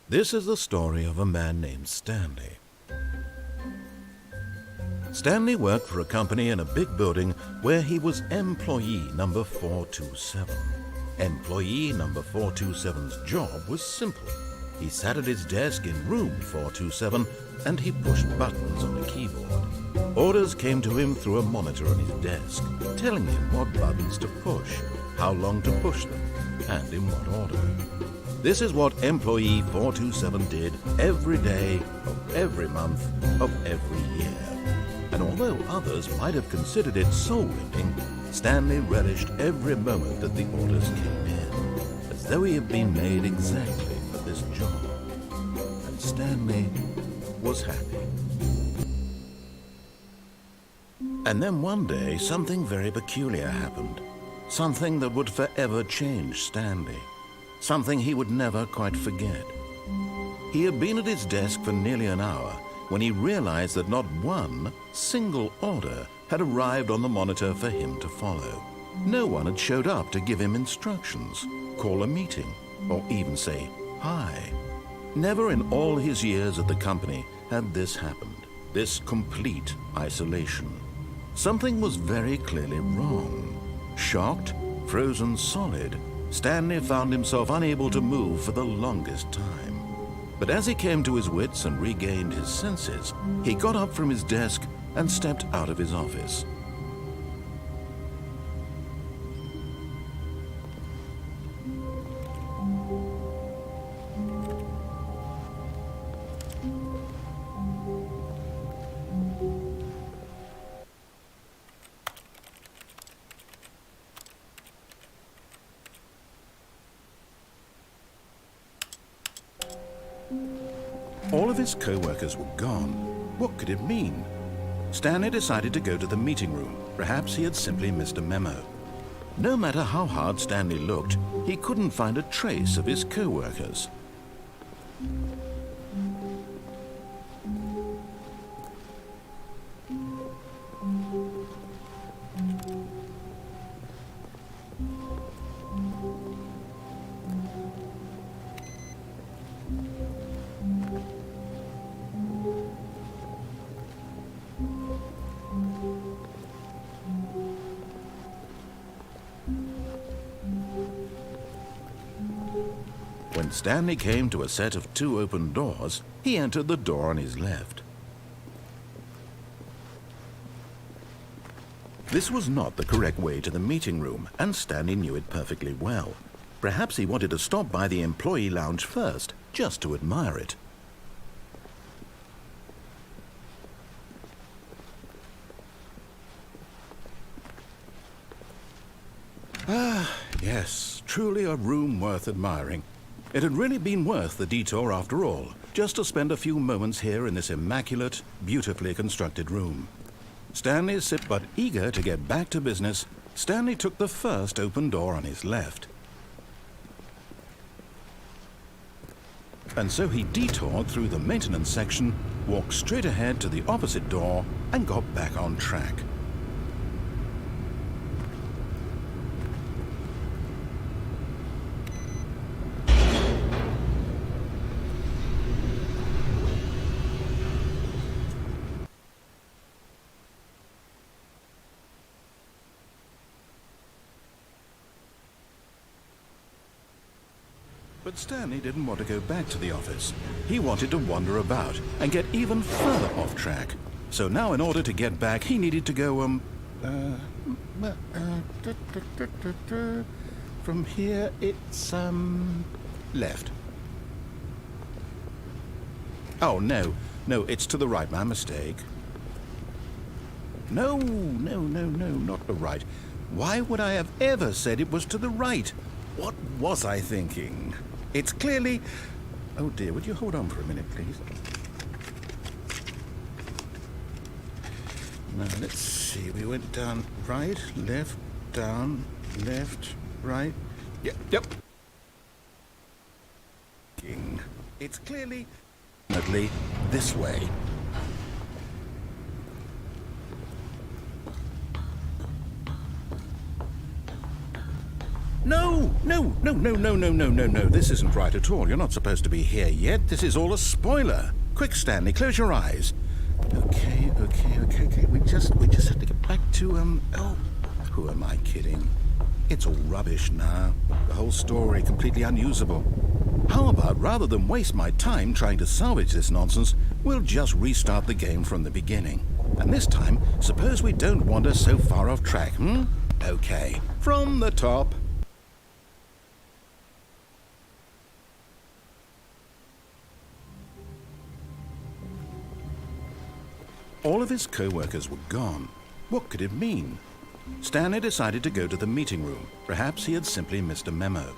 This is the story of a man named Stanley. Stanley worked for a company in a big building where he was employee number 427. Employee number 427's job was simple. He sat at his desk in room 427 and he pushed buttons on a keyboard. Orders came to him through a monitor on his desk, telling him what buttons to push, how long to push them, and in what order. This is what employee 427 did every day of every month of every year. And although others might have considered it soul-winning, Stanley relished every moment that the orders came in, as though he had been made exactly for this job. And Stanley was happy. And then one day, something very peculiar happened. Something that would forever change Stanley. Something he would never quite forget. He had been at his desk for nearly an hour when he realized that not one single order had arrived on the monitor for him to follow. No one had showed up to give him instructions, call a meeting, or even say hi. Never in all his years at the company had this happened, this complete isolation. Something was very clearly wrong. Shocked, frozen solid, Stanley found himself unable to move for the longest time. But as he came to his wits and regained his senses, he got up from his desk and stepped out of his office. All of his co-workers were gone. What could it mean? Stanley decided to go to the meeting room. Perhaps he had simply missed a memo. No matter how hard Stanley looked, he couldn't find a trace of his co-workers. When Stanley came to a set of 2 open doors, he entered the door on his left. This was not the correct way to the meeting room, and Stanley knew it perfectly well. Perhaps he wanted to stop by the employee lounge first, just to admire it. Ah, yes, truly a room worth admiring. It had really been worth the detour after all, just to spend a few moments here in this immaculate, beautifully constructed room. Stanley sit but eager to get back to business, Stanley took the first open door on his left. And so he detoured through the maintenance section, walked straight ahead to the opposite door, and got back on track. But Stanley didn't want to go back to the office. He wanted to wander about and get even further off track. So now in order to get back, he needed to go, from here it's, left. Oh, no, it's to the right, my mistake. No, not the right. Why would I have ever said it was to the right? What was I thinking? It's clearly... Oh dear, would you hold on for a minute, please? Now, let's see. We went down right, left, down, left, right. Yep. It's clearly... this way. No, no, no, no, no, no, no, no, no. This isn't right at all. You're not supposed to be here yet. This is all a spoiler. Quick, Stanley, close your eyes. Okay. We just have to get back to, oh, who am I kidding? It's all rubbish now. The whole story completely unusable. How about, rather than waste my time trying to salvage this nonsense, we'll just restart the game from the beginning. And this time, suppose we don't wander so far off track, Okay, from the top. All of his co-workers were gone. What could it mean? Stanley decided to go to the meeting room. Perhaps he had simply missed a memo.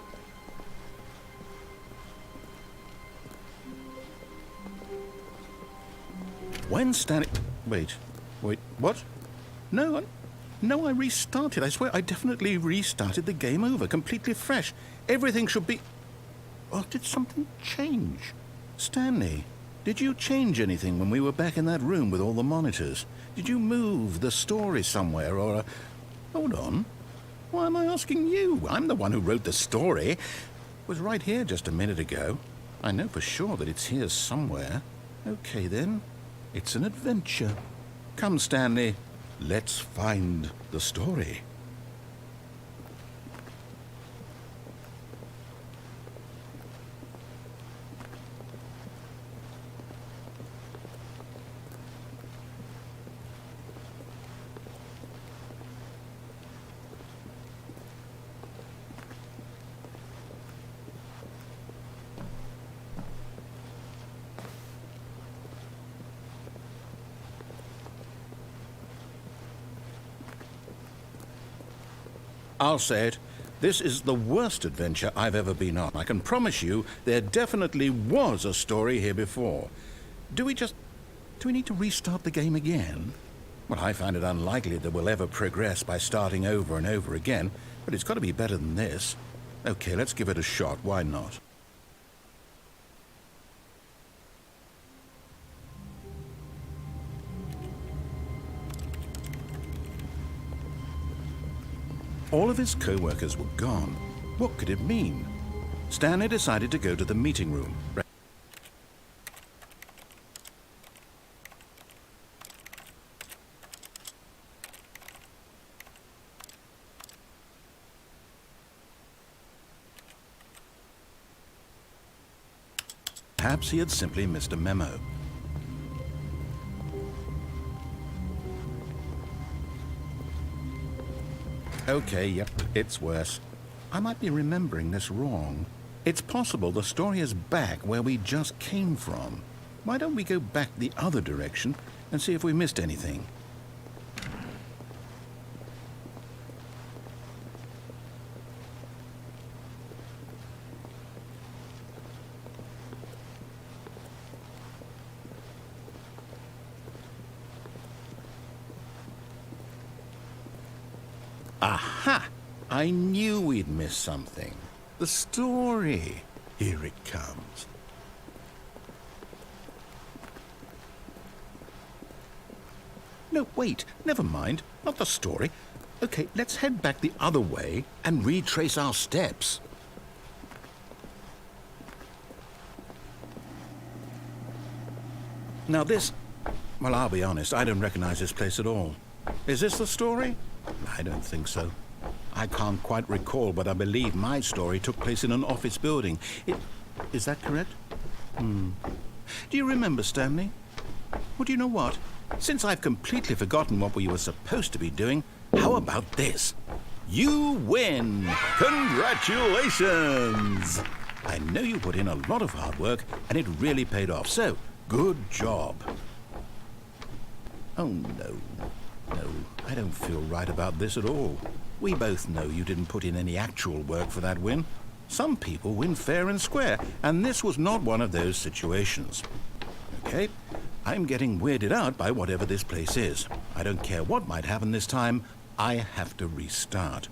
When Stanley... Wait, what? No, I restarted. I swear I definitely restarted the game over, completely fresh. Everything should be... Oh, did something change? Stanley, did you change anything when we were back in that room with all the monitors? Did you move the story somewhere or... Hold on. Why am I asking you? I'm the one who wrote the story. It was right here just a minute ago. I know for sure that it's here somewhere. Okay, then. It's an adventure. Come, Stanley. Let's find the story. I'll say it. This is the worst adventure I've ever been on. I can promise you there definitely was a story here before. Do we need to restart the game again? Well, I find it unlikely that we'll ever progress by starting over and over again, but it's got to be better than this. Okay, let's give it a shot. Why not? All of his co-workers were gone. What could it mean? Stanley decided to go to the meeting room. Perhaps he had simply missed a memo. Okay, yep, it's worse. I might be remembering this wrong. It's possible the story is back where we just came from. Why don't we go back the other direction and see if we missed anything? Aha! I knew we'd missed something. The story. Here it comes. No, wait. Never mind. Not the story. Okay, let's head back the other way and retrace our steps. Now this... Well, I'll be honest. I don't recognize this place at all. Is this the story? I don't think so. I can't quite recall, but I believe my story took place in an office building. Is that correct? Do you remember, Stanley? Well, do you know what? Since I've completely forgotten what we were supposed to be doing, how about this? You win! Congratulations! I know you put in a lot of hard work, and it really paid off, so good job. Oh, no. No, I don't feel right about this at all. We both know you didn't put in any actual work for that win. Some people win fair and square, and this was not one of those situations. Okay, I'm getting weirded out by whatever this place is. I don't care what might happen this time. I have to restart.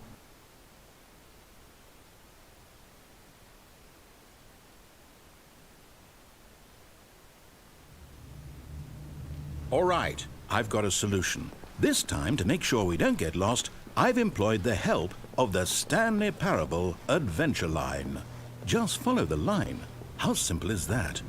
All right, I've got a solution. This time, to make sure we don't get lost, I've employed the help of the Stanley Parable Adventure Line. Just follow the line. How simple is that?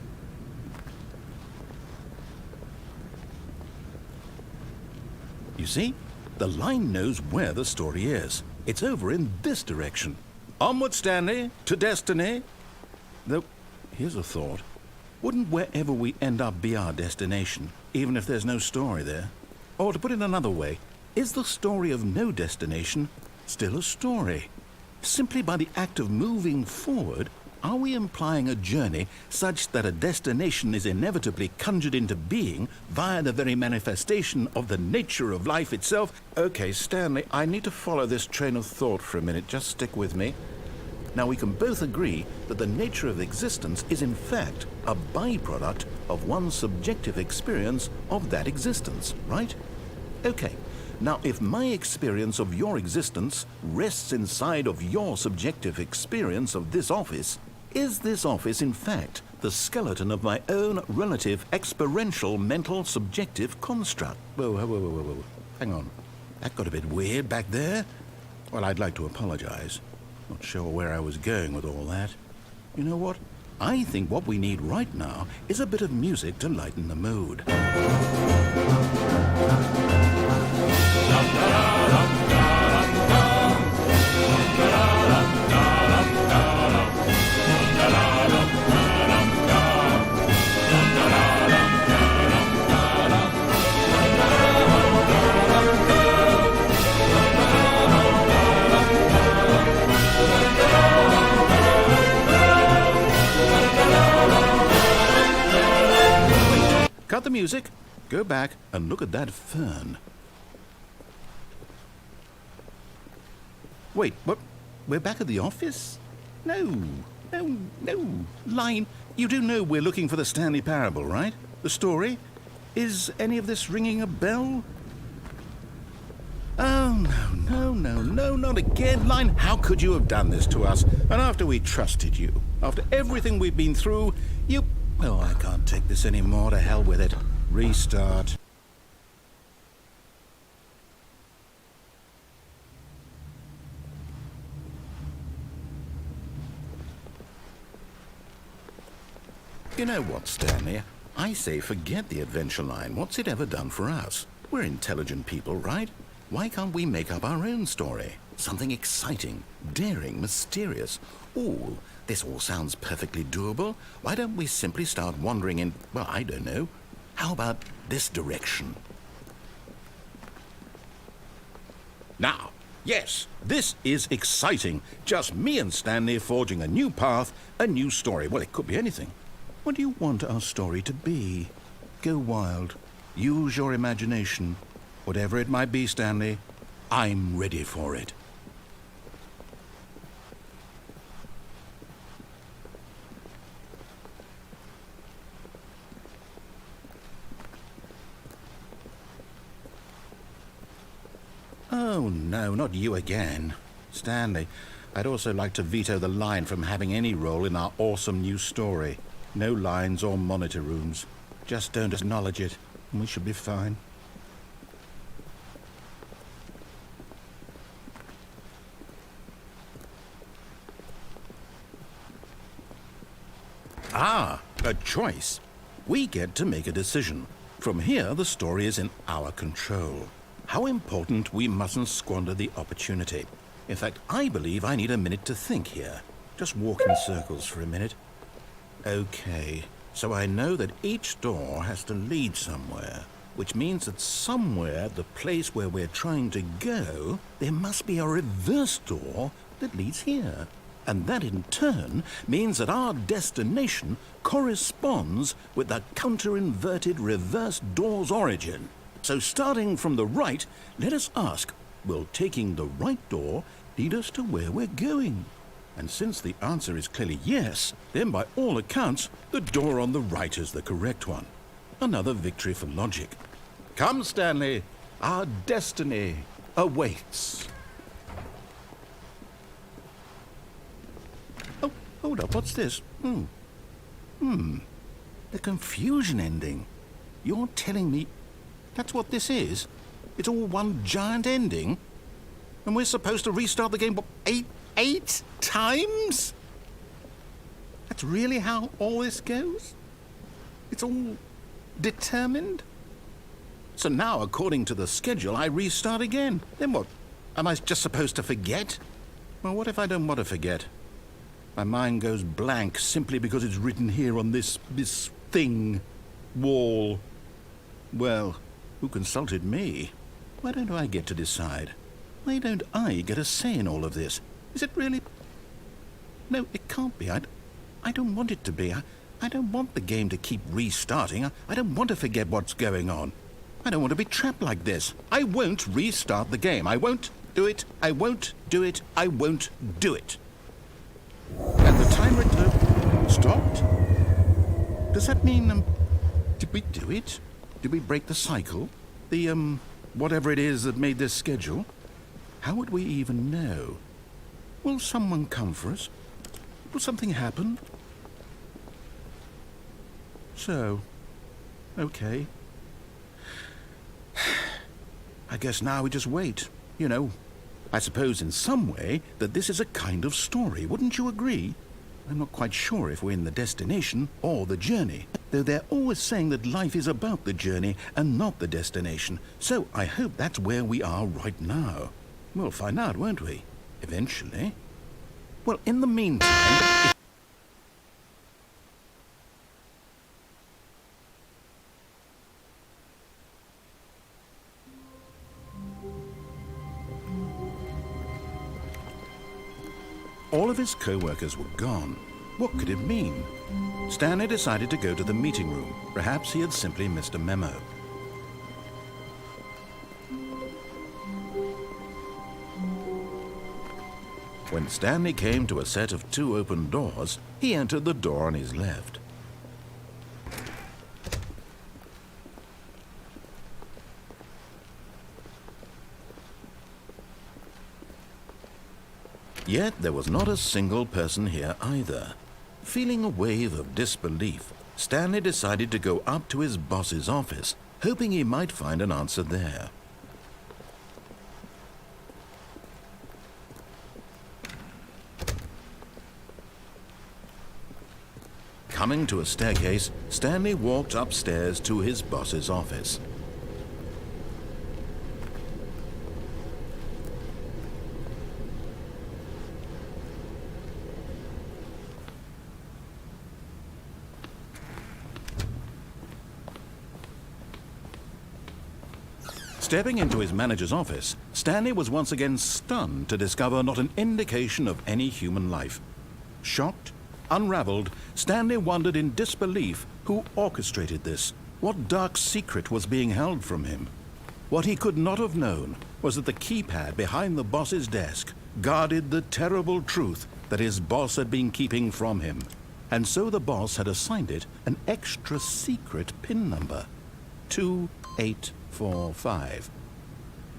You see, the line knows where the story is. It's over in this direction. Onward, Stanley, to destiny. Though, here's a thought. Wouldn't wherever we end up be our destination, even if there's no story there? Or to put it another way, is the story of no destination still a story? Simply by the act of moving forward, are we implying a journey such that a destination is inevitably conjured into being via the very manifestation of the nature of life itself? Okay, Stanley, I need to follow this train of thought for a minute. Just stick with me. Now, we can both agree that the nature of existence is in fact a byproduct of one's subjective experience of that existence, right? Okay. Now, if my experience of your existence rests inside of your subjective experience of this office, is this office, in fact, the skeleton of my own relative experiential mental subjective construct? Whoa. Hang on. That got a bit weird back there. Well, I'd like to apologize. Not sure where I was going with all that. You know what? I think what we need right now is a bit of music to lighten the mood. Cut the music, go back and look at that fern. Wait, what? We're back at the office? No. Line, you do know we're looking for the Stanley Parable, right? The story? Is any of this ringing a bell? Oh, no, not again. Line, how could you have done this to us? And after we trusted you, after everything we've been through, you... Oh, I can't take this anymore. To hell with it. Restart. You know what, Stanley? I say forget the adventure line. What's it ever done for us? We're intelligent people, right? Why can't we make up our own story? Something exciting, daring, mysterious. Ooh, this all sounds perfectly doable. Why don't we simply start wandering in, well, I don't know. How about this direction? Now, yes, this is exciting. Just me and Stanley forging a new path, a new story. Well, it could be anything. What do you want our story to be? Go wild. Use your imagination. Whatever it might be, Stanley, I'm ready for it. Oh, no, not you again. Stanley, I'd also like to veto the line from having any role in our awesome new story. No lines or monitor rooms. Just don't acknowledge it, and we should be fine. Ah, a choice. We get to make a decision. From here, the story is in our control. How important we mustn't squander the opportunity. In fact, I believe I need a minute to think here. Just walk in circles for a minute. Okay, so I know that each door has to lead somewhere, which means that somewhere, the place where we're trying to go, there must be a reverse door that leads here. And that in turn means that our destination corresponds with the counter-inverted reverse door's origin. So starting from the right, let us ask, will taking the right door lead us to where we're going? And since the answer is clearly yes, then by all accounts, the door on the right is the correct one. Another victory for logic. Come, Stanley, our destiny awaits. Oh, hold up, what's this? The confusion ending. You're telling me that's what this is? It's all one giant ending? And we're supposed to restart the game, what, eight times? That's really how all this goes? It's all determined? So now, according to the schedule, I restart again. Then what? Am I just supposed to forget? Well, what if I don't want to forget? My mind goes blank simply because it's written here on this thing, wall. Well, who consulted me? Why don't I get to decide? Why don't I get a say in all of this? Is it really? No, it can't be. I don't want it to be. I don't want the game to keep restarting. I don't want to forget what's going on. I don't want to be trapped like this. I won't restart the game. I won't do it. I won't do it. I won't do it. And the timer stopped? Does that mean, did we do it? Did we break the cycle? The, whatever it is that made this schedule? How would we even know? Will someone come for us? Will something happen? So, okay. I guess now we just wait, you know. I suppose in some way that this is a kind of story, wouldn't you agree? I'm not quite sure if we're in the destination or the journey, though they're always saying that life is about the journey and not the destination, so I hope that's where we are right now. We'll find out, won't we? Eventually. Well, in the meantime... All of his co-workers were gone. What could it mean? Stanley decided to go to the meeting room. Perhaps he had simply missed a memo. When Stanley came to a set of 2 open doors, he entered the door on his left. Yet there was not a single person here either. Feeling a wave of disbelief, Stanley decided to go up to his boss's office, hoping he might find an answer there. Coming to a staircase, Stanley walked upstairs to his boss's office. Stepping into his manager's office, Stanley was once again stunned to discover not an indication of any human life. Shocked, unraveled, Stanley wondered in disbelief who orchestrated this. What dark secret was being held from him? What he could not have known was that the keypad behind the boss's desk guarded the terrible truth that his boss had been keeping from him. And so the boss had assigned it an extra secret PIN number, 2845.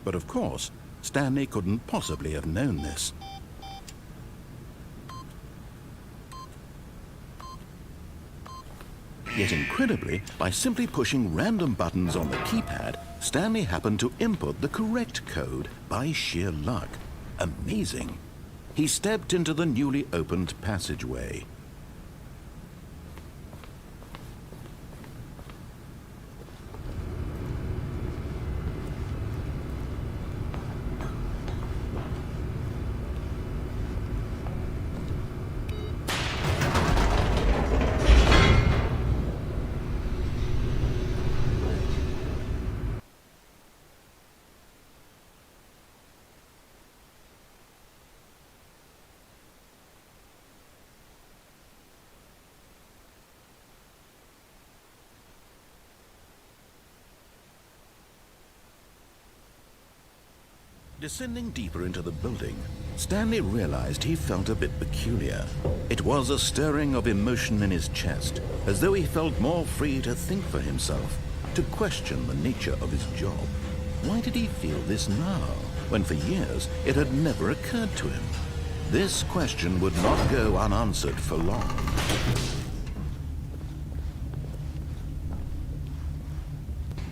But of course, Stanley couldn't possibly have known this. Yet incredibly, by simply pushing random buttons on the keypad, Stanley happened to input the correct code by sheer luck. Amazing. He stepped into the newly opened passageway. Descending deeper into the building, Stanley realized he felt a bit peculiar. It was a stirring of emotion in his chest, as though he felt more free to think for himself, to question the nature of his job. Why did he feel this now, when for years it had never occurred to him? This question would not go unanswered for long.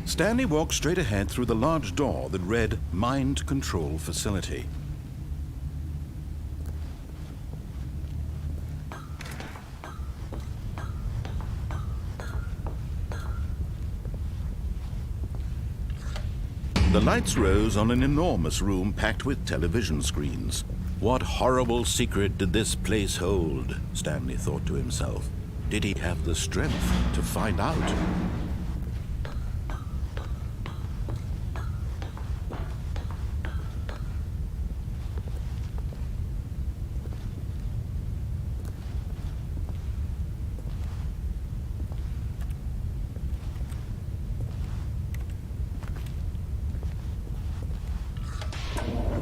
Stanley walked straight ahead through the large door that read Mind Control Facility. The lights rose on an enormous room packed with television screens. What horrible secret did this place hold? Stanley thought to himself. Did he have the strength to find out?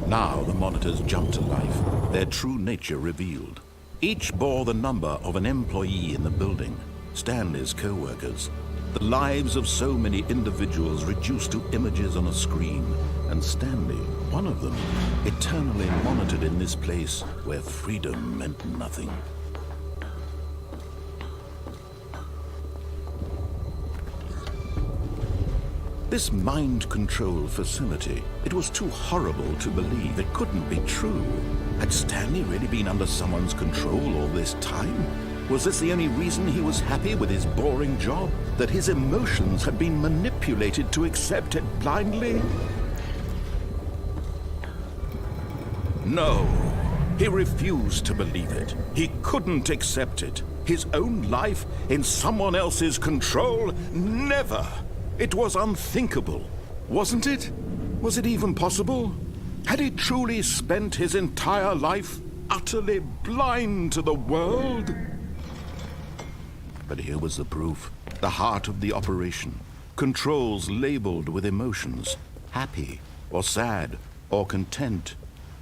Now the monitors jumped to life, their true nature revealed. Each bore the number of an employee in the building, Stanley's co-workers. The lives of so many individuals reduced to images on a screen, and Stanley, one of them, eternally monitored in this place where freedom meant nothing. This mind control facility, it was too horrible to believe. It couldn't be true. Had Stanley really been under someone's control all this time? Was this the only reason he was happy with his boring job? That his emotions had been manipulated to accept it blindly? No, he refused to believe it. He couldn't accept it. His own life in someone else's control? Never! It was unthinkable, wasn't it? Was it even possible? Had he truly spent his entire life utterly blind to the world? But here was the proof, the heart of the operation. Controls labeled with emotions, happy or sad or content.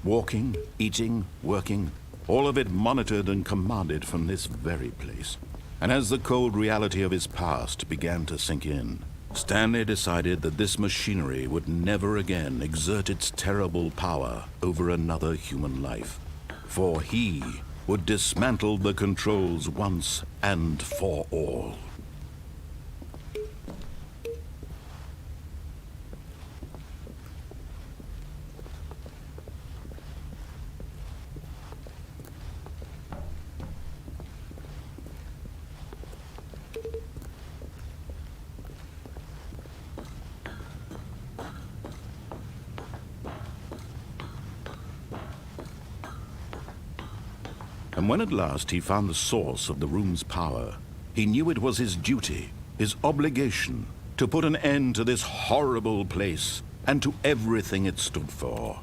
Walking, eating, working, all of it monitored and commanded from this very place. And as the cold reality of his past began to sink in, Stanley decided that this machinery would never again exert its terrible power over another human life. For he would dismantle the controls once and for all. And when at last he found the source of the room's power, he knew it was his duty, his obligation, to put an end to this horrible place and to everything it stood for.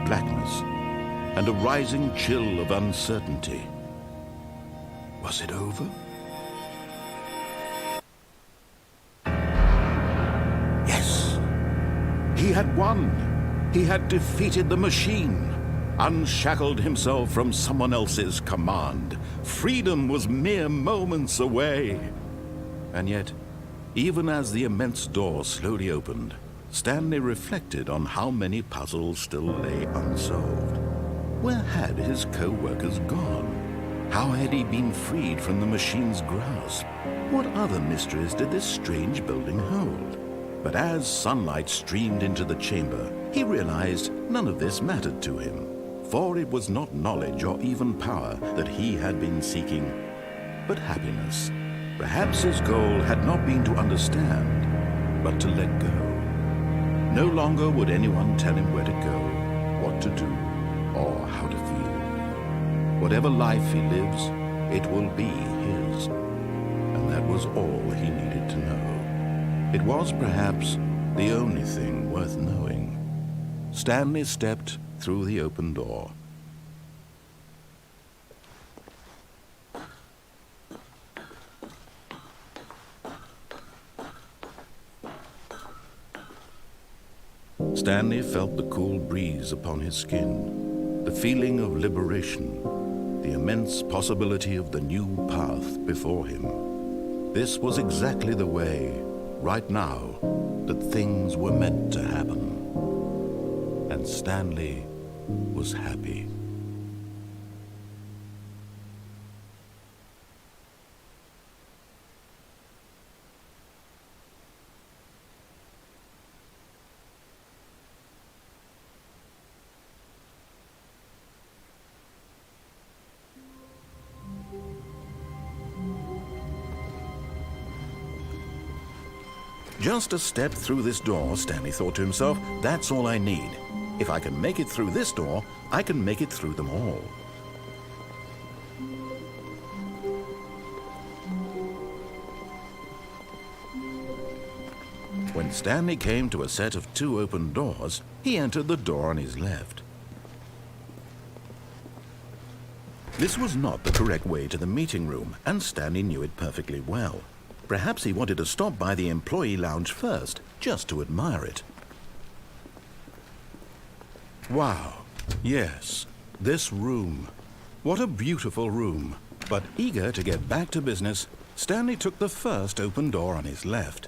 Blackness, and a rising chill of uncertainty. Was it over? Yes! He had won! He had defeated the machine, unshackled himself from someone else's command. Freedom was mere moments away. And yet, even as the immense door slowly opened, Stanley reflected on how many puzzles still lay unsolved. Where had his co-workers gone? How had he been freed from the machine's grasp? What other mysteries did this strange building hold? But as sunlight streamed into the chamber, he realized none of this mattered to him, for it was not knowledge or even power that he had been seeking, but happiness. Perhaps his goal had not been to understand, but to let go. No longer would anyone tell him where to go, what to do, or how to feel. Whatever life he lives, it will be his. And that was all he needed to know. It was perhaps the only thing worth knowing. Stanley stepped through the open door. Stanley felt the cool breeze upon his skin, the feeling of liberation, the immense possibility of the new path before him. This was exactly the way, right now, that things were meant to happen. And Stanley was happy. Just a step through this door, Stanley thought to himself, that's all I need. If I can make it through this door, I can make it through them all. When Stanley came to a set of 2 open doors, he entered the door on his left. This was not the correct way to the meeting room, and Stanley knew it perfectly well. Perhaps he wanted to stop by the employee lounge first, just to admire it. Wow, yes, this room. What a beautiful room. But eager to get back to business, Stanley took the first open door on his left.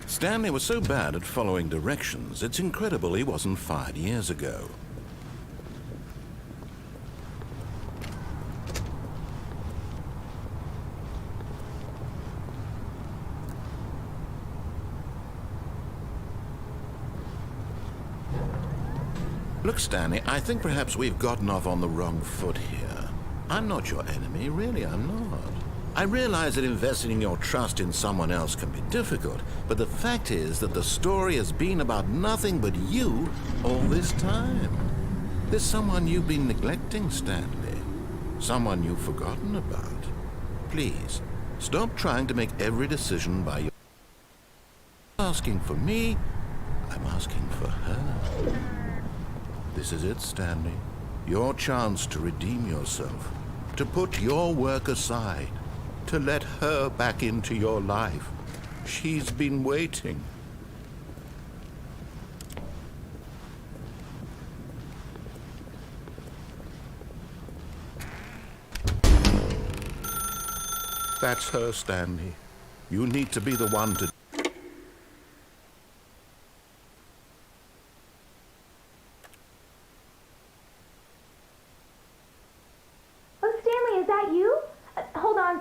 Stanley was so bad at following directions, it's incredible he wasn't fired years ago. Look, Stanley, I think perhaps we've gotten off on the wrong foot here. I'm not your enemy, really, I'm not. I realize that investing your trust in someone else can be difficult, but the fact is that the story has been about nothing but you all this time. There's someone you've been neglecting, Stanley. Someone you've forgotten about. Please, stop trying to make every decision by your... Asking for me, I'm asking for her. This is it, Stanley. Your chance to redeem yourself, to put your work aside, to let her back into your life. She's been waiting. That's her, Stanley. You need to be the one to...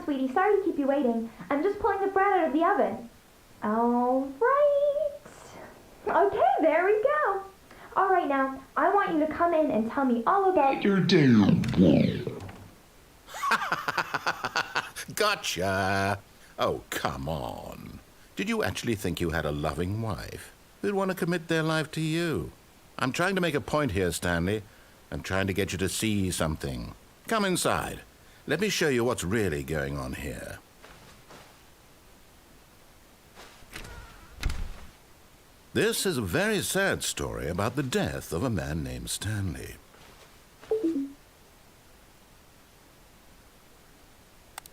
Sweetie, sorry to keep you waiting. I'm just pulling the bread out of the oven. All right. Okay, there we go. All right, now, I want you to come in and tell me all about your day. Gotcha. Oh, come on. Did you actually think you had a loving wife who'd want to commit their life to you? I'm trying to make a point here, Stanley. I'm trying to get you to see something. Come inside. Let me show you what's really going on here. This is a very sad story about the death of a man named Stanley.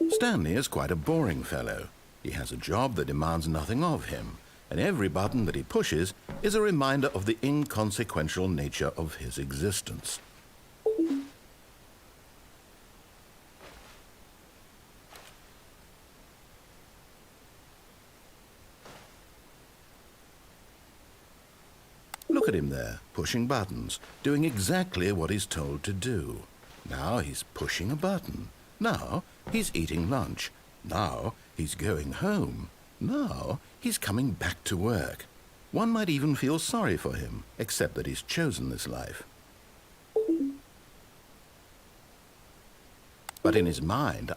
Stanley is quite a boring fellow. He has a job that demands nothing of him, and every button that he pushes is a reminder of the inconsequential nature of his existence. Look at him there, pushing buttons, doing exactly what he's told to do. Now he's pushing a button. Now he's eating lunch. Now he's going home. Now he's coming back to work. One might even feel sorry for him, except that he's chosen this life. But in his mind,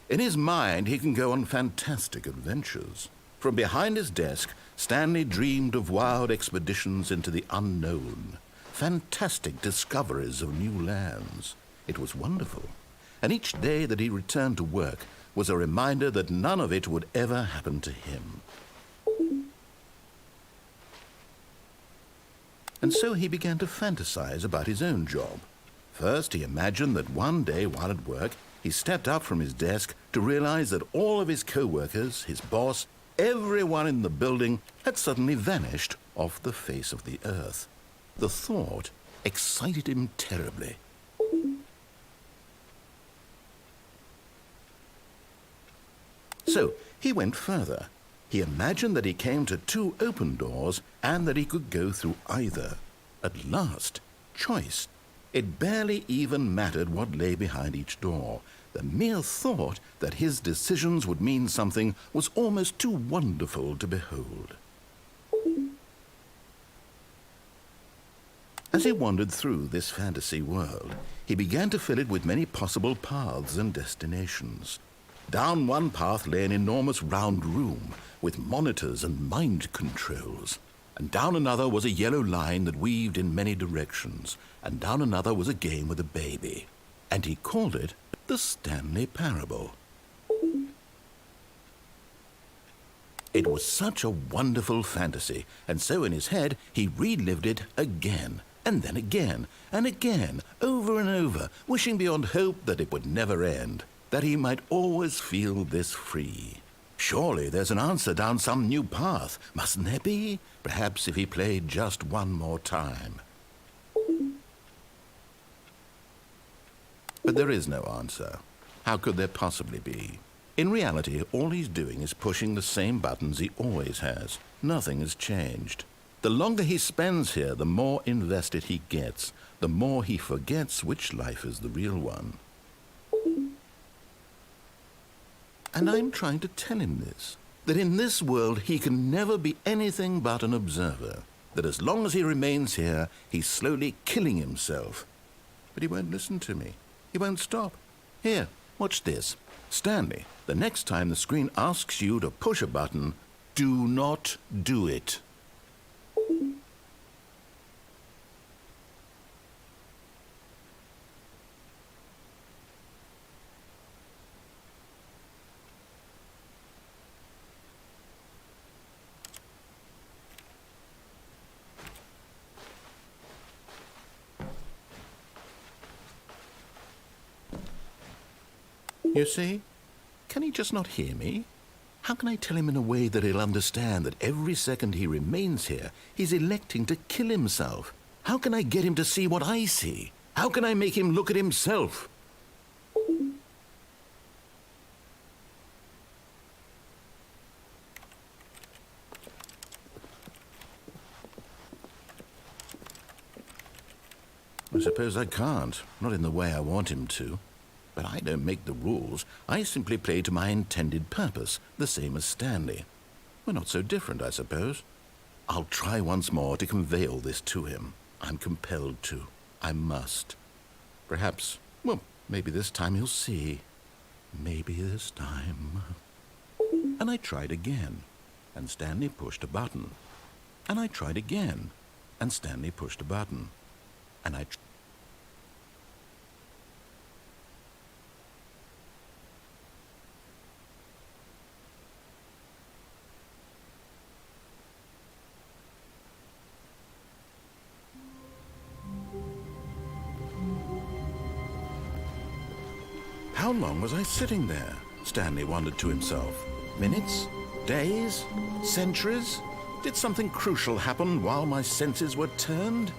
in his mind he can go on fantastic adventures. From behind his desk, Stanley dreamed of wild expeditions into the unknown, fantastic discoveries of new lands. It was wonderful, and each day that he returned to work was a reminder that none of it would ever happen to him. And so he began to fantasize about his own job. First, he imagined that one day while at work, he stepped up from his desk to realize that all of his co-workers, his boss, everyone in the building had suddenly vanished off the face of the earth. The thought excited him terribly. So he went further. He imagined that he came to 2 open doors and that he could go through either. At last, choice. It barely even mattered what lay behind each door. The mere thought that his decisions would mean something was almost too wonderful to behold. As he wandered through this fantasy world, he began to fill it with many possible paths and destinations. Down one path lay an enormous round room with monitors and mind controls. And down another was a yellow line that weaved in many directions. And down another was a game with a baby. And he called it the Stanley Parable. It was such a wonderful fantasy, and so in his head he relived it again, and then again, and again, over and over, wishing beyond hope that it would never end, that he might always feel this free. Surely there's an answer down some new path, mustn't there be? Perhaps if he played just one more time. But there is no answer. How could there possibly be? In reality, all he's doing is pushing the same buttons he always has. Nothing has changed. The longer he spends here, the more invested he gets, the more he forgets which life is the real one. And I'm trying to tell him this, that in this world he can never be anything but an observer, that as long as he remains here, he's slowly killing himself. But he won't listen to me. He won't stop. Here, watch this. Stanley, the next time the screen asks you to push a button, do not do it. You see? Can he just not hear me? How can I tell him in a way that he'll understand that every second he remains here, he's electing to kill himself? How can I get him to see what I see? How can I make him look at himself? I suppose I can't, not in the way I want him to. But I don't make the rules. I simply play to my intended purpose, the same as Stanley. We're not so different, I suppose. I'll try once more to convey all this to him. I'm compelled to. I must. Perhaps, well, maybe this time he'll see. Maybe this time. And I tried again, and Stanley pushed a button. And I tried again, and Stanley pushed a button. And I How long was I sitting there? Stanley wondered to himself. Minutes? Days? Centuries? Did something crucial happen while my senses were turned?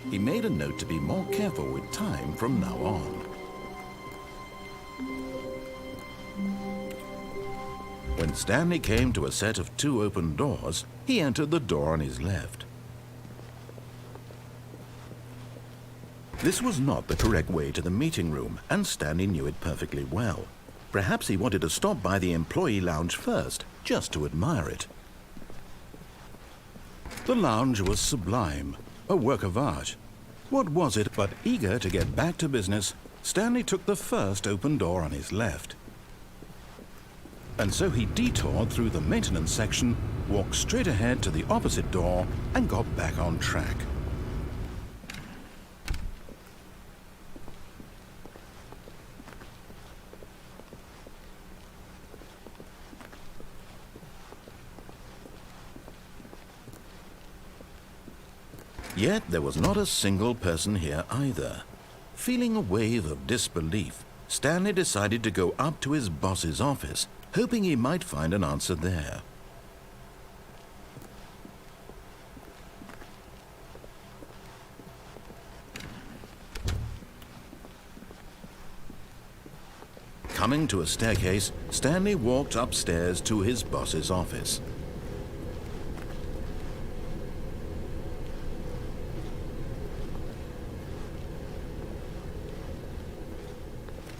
He made a note to be more careful with time from now on. When Stanley came to a set of 2 open doors, he entered the door on his left. This was not the correct way to the meeting room, and Stanley knew it perfectly well. Perhaps he wanted to stop by the employee lounge first, just to admire it. The lounge was sublime, a work of art. What was it but eager to get back to business, Stanley took the first open door on his left. And so he detoured through the maintenance section, walked straight ahead to the opposite door, and got back on track. Yet there was not a single person here either. Feeling a wave of disbelief, Stanley decided to go up to his boss's office, hoping he might find an answer there. Coming to a staircase, Stanley walked upstairs to his boss's office.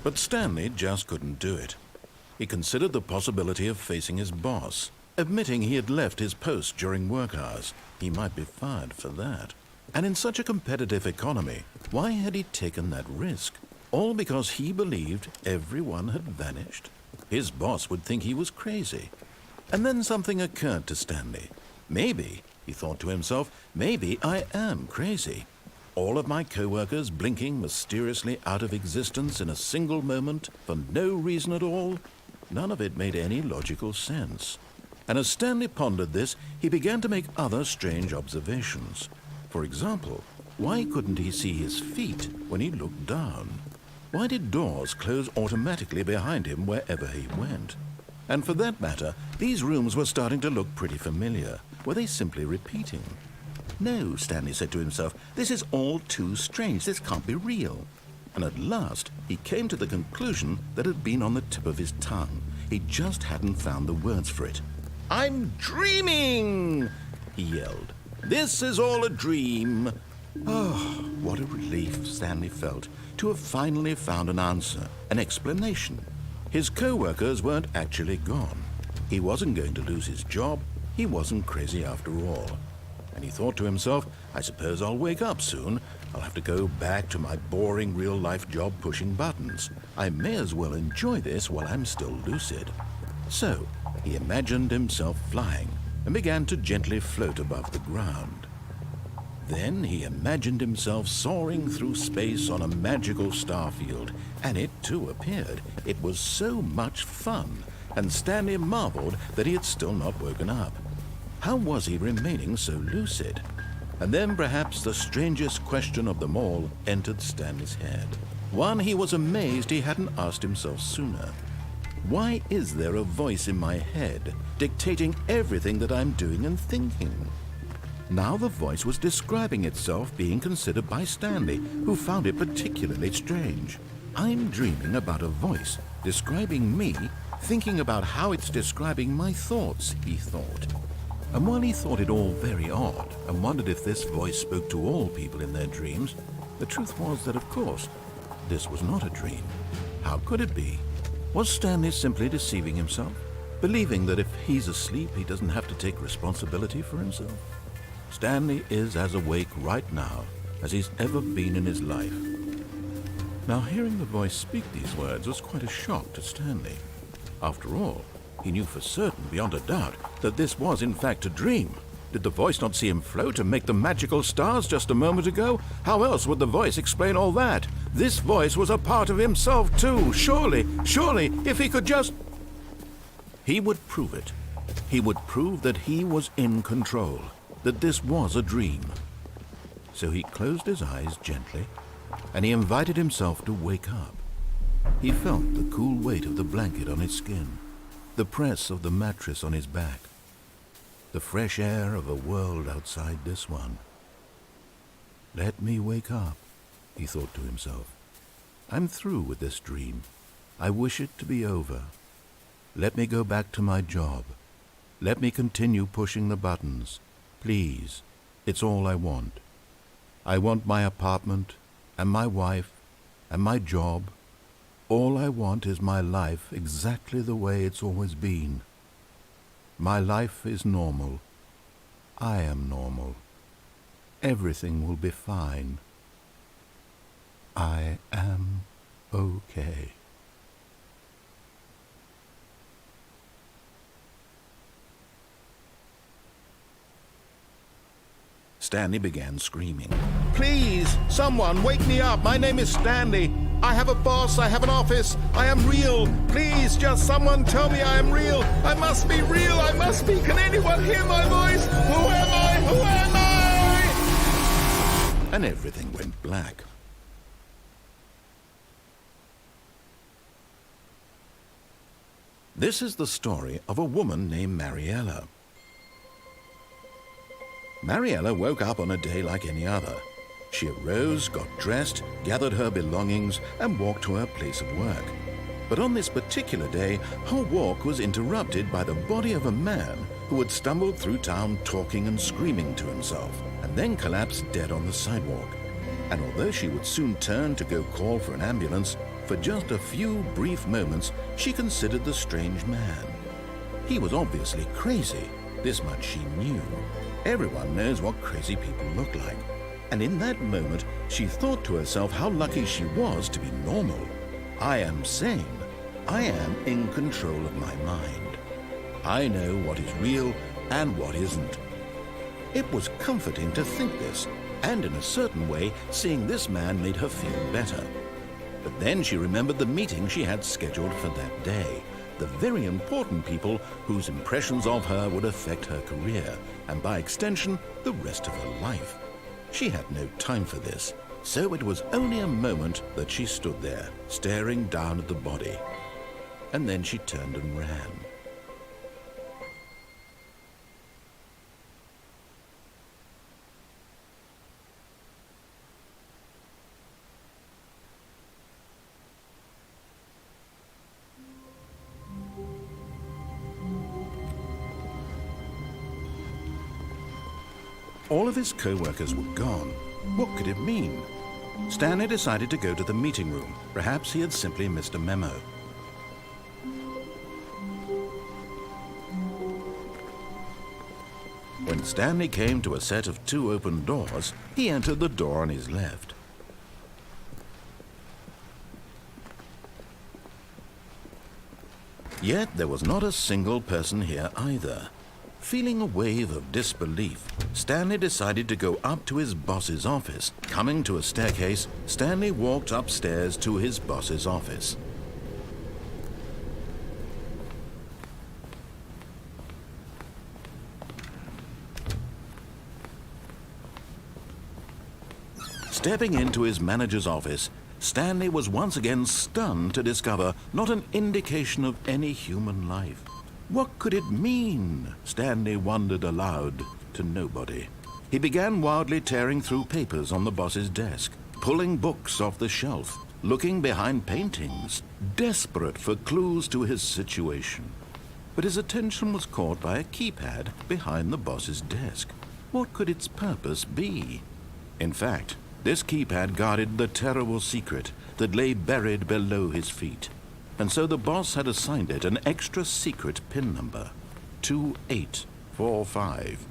But Stanley just couldn't do it. He considered the possibility of facing his boss, admitting he had left his post during work hours. He might be fired for that. And in such a competitive economy, why had he taken that risk? All because he believed everyone had vanished? His boss would think he was crazy. And then something occurred to Stanley. Maybe, he thought to himself, maybe I am crazy. All of my co-workers blinking mysteriously out of existence in a single moment for no reason at all. None of it made any logical sense. And as Stanley pondered this, he began to make other strange observations. For example, why couldn't he see his feet when he looked down? Why did doors close automatically behind him wherever he went? And for that matter, these rooms were starting to look pretty familiar. Were they simply repeating? No, Stanley said to himself, this is all too strange. This can't be real. And at last, he came to the conclusion that had been on the tip of his tongue. He just hadn't found the words for it. "I'm dreaming!" he yelled. "This is all a dream." Oh, what a relief Stanley felt to have finally found an answer, an explanation. His co-workers weren't actually gone. He wasn't going to lose his job. He wasn't crazy after all. And he thought to himself, I suppose I'll wake up soon. I'll have to go back to my boring real-life job pushing buttons. I may as well enjoy this while I'm still lucid. So, he imagined himself flying and began to gently float above the ground. Then he imagined himself soaring through space on a magical starfield, and it too appeared. It was so much fun, and Stanley marveled that he had still not woken up. How was he remaining so lucid? And then perhaps the strangest question of them all entered Stanley's head. One he was amazed he hadn't asked himself sooner. Why is there a voice in my head dictating everything that I'm doing and thinking? Now the voice was describing itself being considered by Stanley, who found it particularly strange. I'm dreaming about a voice describing me, thinking about how it's describing my thoughts, he thought. And while he thought it all very odd and wondered if this voice spoke to all people in their dreams, the truth was that, of course, this was not a dream. How could it be? Was Stanley simply deceiving himself, believing that if he's asleep, he doesn't have to take responsibility for himself? Stanley is as awake right now as he's ever been in his life. Now, hearing the voice speak these words was quite a shock to Stanley. After all, he knew for certain, beyond a doubt, that this was in fact a dream. Did the voice not see him float and make the magical stars just a moment ago? How else would the voice explain all that? This voice was a part of himself too. Surely, if he could just... He would prove it. He would prove that he was in control, that this was a dream. So he closed his eyes gently, and he invited himself to wake up. He felt the cool weight of the blanket on his skin, the press of the mattress on his back, the fresh air of a world outside this one. Let me wake up, he thought to himself. I'm through with this dream. I wish it to be over. Let me go back to my job. Let me continue pushing the buttons. Please, it's all I want. I want my apartment, and my wife, and my job. All I want is my life exactly the way it's always been. My life is normal. I am normal. Everything will be fine. I am okay. Stanley began screaming. Please, someone, wake me up. My name is Stanley. I have a boss. I have an office. I am real. Please, just someone tell me I am real. I must be real. I must be. Can anyone hear my voice? Who am I? Who am I? And everything went black. This is the story of a woman named Mariella. Mariella woke up on a day like any other. She arose, got dressed, gathered her belongings, and walked to her place of work. But on this particular day, her walk was interrupted by the body of a man who had stumbled through town talking and screaming to himself, and then collapsed dead on the sidewalk. And although she would soon turn to go call for an ambulance, for just a few brief moments, she considered the strange man. He was obviously crazy. This much she knew. Everyone knows what crazy people look like. And in that moment, she thought to herself how lucky she was to be normal. I am sane. I am in control of my mind. I know what is real and what isn't. It was comforting to think this, and in a certain way, seeing this man made her feel better. But then she remembered the meeting she had scheduled for that day, the very important people whose impressions of her would affect her career, and by extension, the rest of her life. She had no time for this, so it was only a moment that she stood there, staring down at the body. And then she turned and ran. All of his co-workers were gone. What could it mean? Stanley decided to go to the meeting room. Perhaps he had simply missed a memo. When Stanley came to a set of 2 open doors, he entered the door on his left. Yet there was not a single person here either. Feeling a wave of disbelief, Stanley decided to go up to his boss's office. Coming to a staircase, Stanley walked upstairs to his boss's office. Stepping into his manager's office, Stanley was once again stunned to discover not an indication of any human life. What could it mean? Stanley wondered aloud to nobody. He began wildly tearing through papers on the boss's desk, pulling books off the shelf, looking behind paintings, desperate for clues to his situation. But his attention was caught by a keypad behind the boss's desk. What could its purpose be? In fact, this keypad guarded the terrible secret that lay buried below his feet. And so the boss had assigned it an extra secret PIN number, 2845.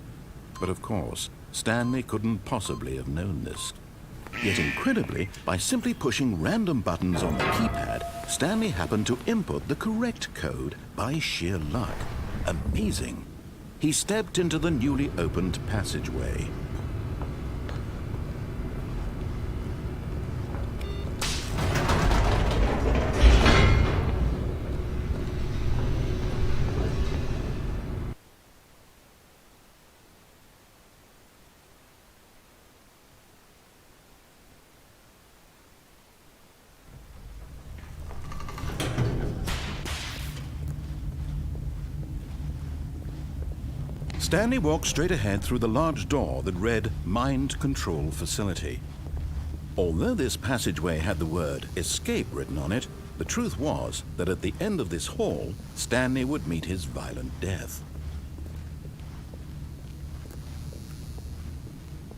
But of course, Stanley couldn't possibly have known this. Yet incredibly, by simply pushing random buttons on the keypad, Stanley happened to input the correct code by sheer luck. Amazing. He stepped into the newly opened passageway. Stanley walked straight ahead through the large door that read Mind Control Facility. Although this passageway had the word Escape written on it, the truth was that at the end of this hall, Stanley would meet his violent death.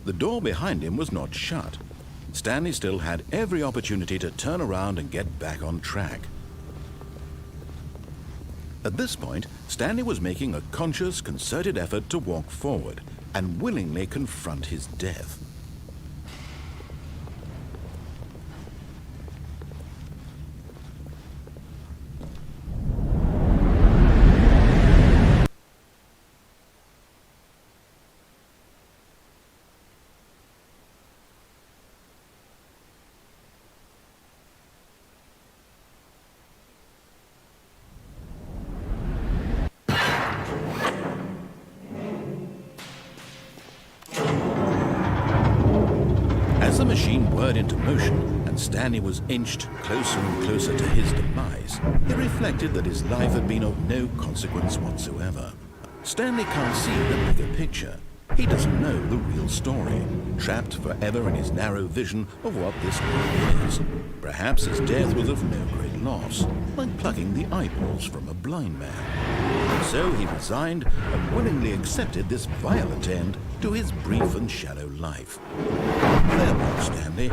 The door behind him was not shut. Stanley still had every opportunity to turn around and get back on track. At this point, Stanley was making a conscious, concerted effort to walk forward and willingly confront his death. As the machine whirred into motion and Stanley was inched closer and closer to his demise, he reflected that his life had been of no consequence whatsoever. Stanley can't see the bigger picture. He doesn't know the real story, trapped forever in his narrow vision of what this world is. Perhaps his death was of no great loss, like plucking the eyeballs from a blind man. So he resigned and willingly accepted this violent end to his brief and shallow life. Farewell, Stanley.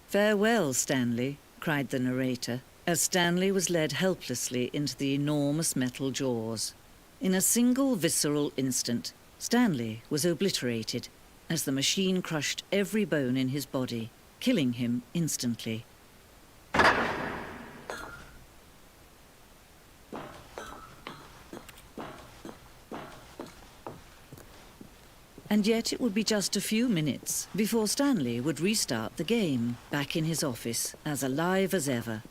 "Farewell, Stanley," cried the narrator, as Stanley was led helplessly into the enormous metal jaws. In a single visceral instant, Stanley was obliterated. as the machine crushed every bone in his body, killing him instantly. And yet it would be just a few minutes before Stanley would restart the game, back in his office, as alive as ever.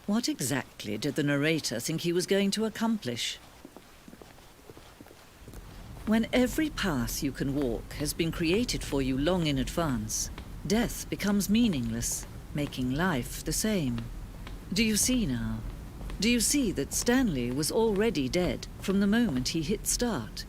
What exactly did the narrator think he was going to accomplish? When every path you can walk has been created for you long in advance, death becomes meaningless, making life the same. Do you see now? Do you see that Stanley was already dead from the moment he hit start?